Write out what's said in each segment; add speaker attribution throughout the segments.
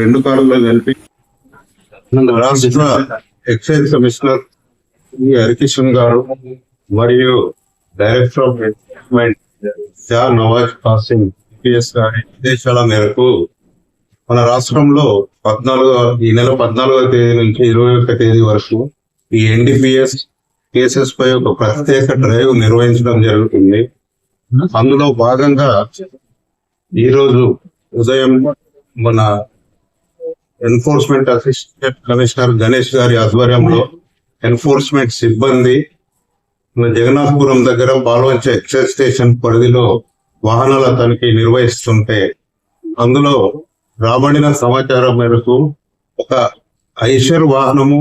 Speaker 1: రెండు కార్లలో కలిపి రాష్ట్ర ఎక్సైజ్ కమిషనర్ హరికిషన్ గారు మరియు director of enforcement Shah Nawaz Qasim IPS గారి ఆదేశాల మేరకు మన రాష్ట్రంలో ఈ నెల 14వ తేదీ నుంచి 21వ తేదీ వరకు ఈ ఎన్డీపీఎస్ కేసెస్ పై ఒక ప్రత్యేక డ్రైవ్ నిర్వహించడం జరుగుతుంది. అందులో భాగంగా ఈరోజు ఉదయం మన ఎన్ఫోర్స్మెంట్ అసిస్టెంట్ కమిషనర్ గణేష్ గారి ఆధ్వర్యంలో ఎన్ఫోర్స్మెంట్ సిబ్బంది జగన్నాథపురం దగ్గర పాల్వంచ ఎక్సైజ్ స్టేషన్ పరిధిలో వాహనాల తనిఖీ నిర్వహిస్తుంటే అందులో రాబడిన సమాచారం మేరకు ఒక ఐషర్ వాహనము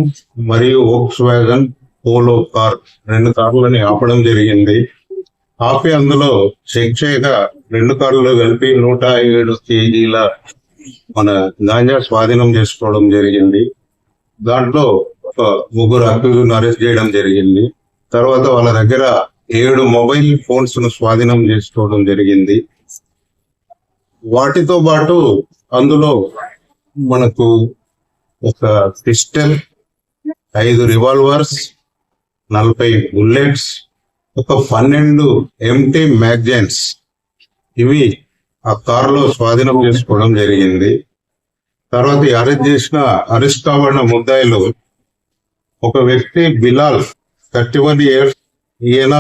Speaker 1: మరియు వోక్స్ వ్యాగన్ పోలో కార్ 2 కార్లని ఆపడం జరిగింది. ఆపి అందులో చెక్ చేయగా 2 కార్లలో కలిపి 107 కేజీల మన గాంజా స్వాధీనం చేసుకోవడం జరిగింది. దాంట్లో ఒక 3 అక్యూజ్లను అరెస్ట్ చేయడం జరిగింది. తర్వాత వాళ్ళ దగ్గర 7 మొబైల్ ఫోన్స్ ను స్వాధీనం చేసుకోవడం జరిగింది. వాటితో పాటు అందులో మనకు ఒక పిస్టల్, 5 రివాల్వర్స్, 40 బుల్లెట్స్, ఒక 12 ఎంటీ మ్యాగజైన్స్ ఇవి ఆ కారులో స్వాధీనం చేసుకోవడం జరిగింది. తర్వాత అరెస్ట్ కాబడిన ముద్దాయిలు ఒక వ్యక్తి బిలాల్ 31 ఇయర్స్, ఈయన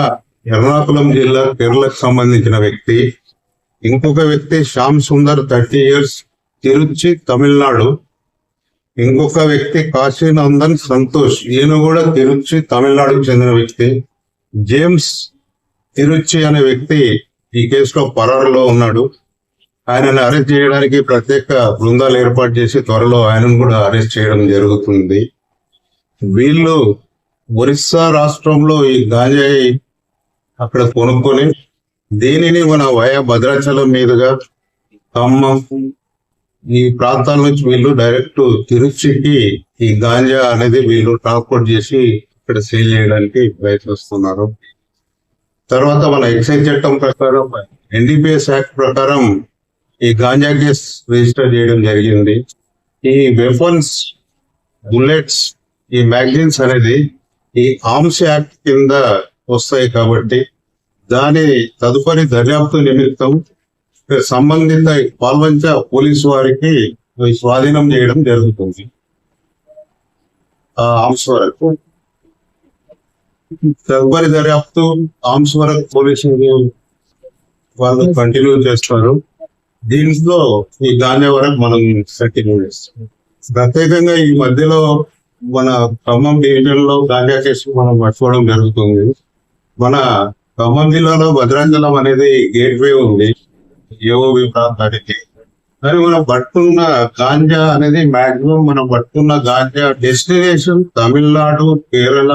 Speaker 1: ఎర్నాకుళం జిల్లా కేరళకు సంబంధించిన వ్యక్తి. ఇంకొక వ్యక్తి శ్యామ్ సుందర్ 30 ఇయర్స్, తిరుచి తమిళనాడు. ఇంకొక వ్యక్తి కాశీనందన్ సంతోష్, ఈయన కూడా తిరుచి తమిళనాడుకు చెందిన వ్యక్తి. జేమ్స్ తిరుచి అనే వ్యక్తి ఈ కేసులో పరారులో ఉన్నాడు. ఆయనను అరెస్ట్ చేయడానికి ప్రత్యేక బృందాలు ఏర్పాటు చేసి త్వరలో ఆయనను కూడా అరెస్ట్ చేయడం జరుగుతుంది. వీళ్ళు ఒరిస్సా రాష్ట్రంలో ఈ గాంజాయి అక్కడ కొనుక్కొని దీనిని మన వయా భద్రాచలం మీదుగా ఖమ్మం ఈ ప్రాంతాల నుంచి వీళ్ళు డైరెక్ట్ తిరుచికి ఈ గాంజా అనేది వీళ్ళు ట్రాన్స్పోర్ట్ చేసి ఇక్కడ సేల్ చేయడానికి ప్రయత్నిస్తున్నారు. తర్వాత మన ఎక్సైజ్ చట్టం ప్రకారం ఎన్డీపీఎస్ యాక్ట్ ప్రకారం ఈ గాంజా కేస్ రిజిస్టర్ చేయడం జరిగింది. ఈ వెపన్స్, బుల్లెట్స్, ఈ మ్యాగజైన్స్ అనేది ఈ ఆర్మ్స్ యాక్ట్ కింద వస్తాయి కాబట్టి దాని తదుపరి దర్యాప్తు నిమిత్తం సంబంధిత పాల్వంచ పోలీసు వారికి స్వాధీనం చేయడం జరుగుతుంది. ఆర్మ్స్ వరకు తదుపరి దర్యాప్తు ఆర్మ్స్ వరకు పోలీసు వాళ్ళు కంటిన్యూ చేస్తారు. దీంట్లో ఈ గాంజా వరకు మనం కంటిన్యూ చేస్తాం. ప్రత్యేకంగా ఈ మధ్యలో మన ఖమ్మం డివిజన్ లో గాంజా కేసు మనం పట్టుకోవడం జరుగుతుంది. మన ఖమ్మం జిల్లాలో భద్రాచలం అనేది గేట్వే ఉంది ఏఓబి ప్రాంతానికి. కానీ మనం పట్టుకున్న గాంజా అనేది మాక్సిమం మనం పట్టుకున్న గాంజా డెస్టినేషన్ తమిళనాడు, కేరళ,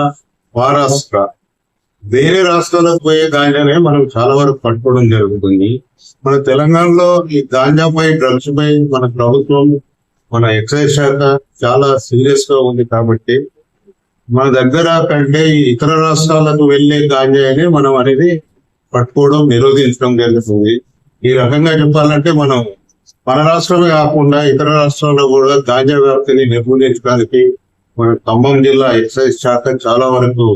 Speaker 1: మహారాష్ట్ర. వేరే రాష్ట్రాలకు పోయే గాంజానే మనం చాలా వరకు పట్టుకోవడం జరుగుతుంది. మన తెలంగాణలో ఈ గాంజాపై, డ్రగ్స్ పై మన ప్రభుత్వం, మన ఎక్సైజ్ శాఖ చాలా సీరియస్ గా ఉంది కాబట్టి మన దగ్గర కంటే ఇతర రాష్ట్రాలకు వెళ్లే గాంజాని మనం అనేది పట్టుకోవడం, నిరోధించడం జరుగుతుంది. ఈ రకంగా చెప్పాలంటే మనం మన రాష్ట్రమే కాకుండా ఇతర రాష్ట్రాల్లో కూడా గాంజా వ్యాప్తిని నిర్మూలించడానికి మన ఖమ్మం జిల్లా ఎక్సైజ్ శాఖ చాలా వరకు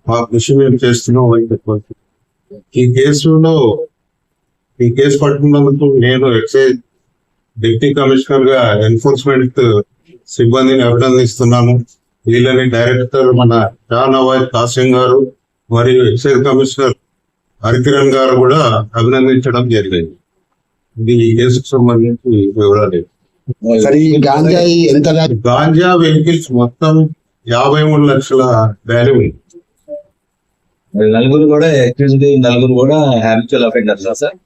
Speaker 1: మా కృషి మేము చేస్తున్నాం అని చెప్పవచ్చు. ఈ కేసు పట్టుకున్నందుకు నేను ఎక్సైజ్ డిప్యూటీ కమిషనర్ గా ఎన్ఫోర్స్మెంట్ సిబ్బందిని అభినందిస్తున్నాను. వీళ్ళని డైరెక్టర్ మన షా నవాజ్ కాసిం గారు మరియు ఎక్సైజ్ కమిషనర్ హరికిరణ్ గారు కూడా అభినందించడం జరిగింది. ఇది ఈ కేసుకు సంబంధించి వివరాలు. గాంజా వెహికల్స్ మొత్తం 53 లక్షల వాల్యూ ఉంది.
Speaker 2: నలుగురు కూడా హ్యాబిచువల్ అఫెండర్స్ సార్.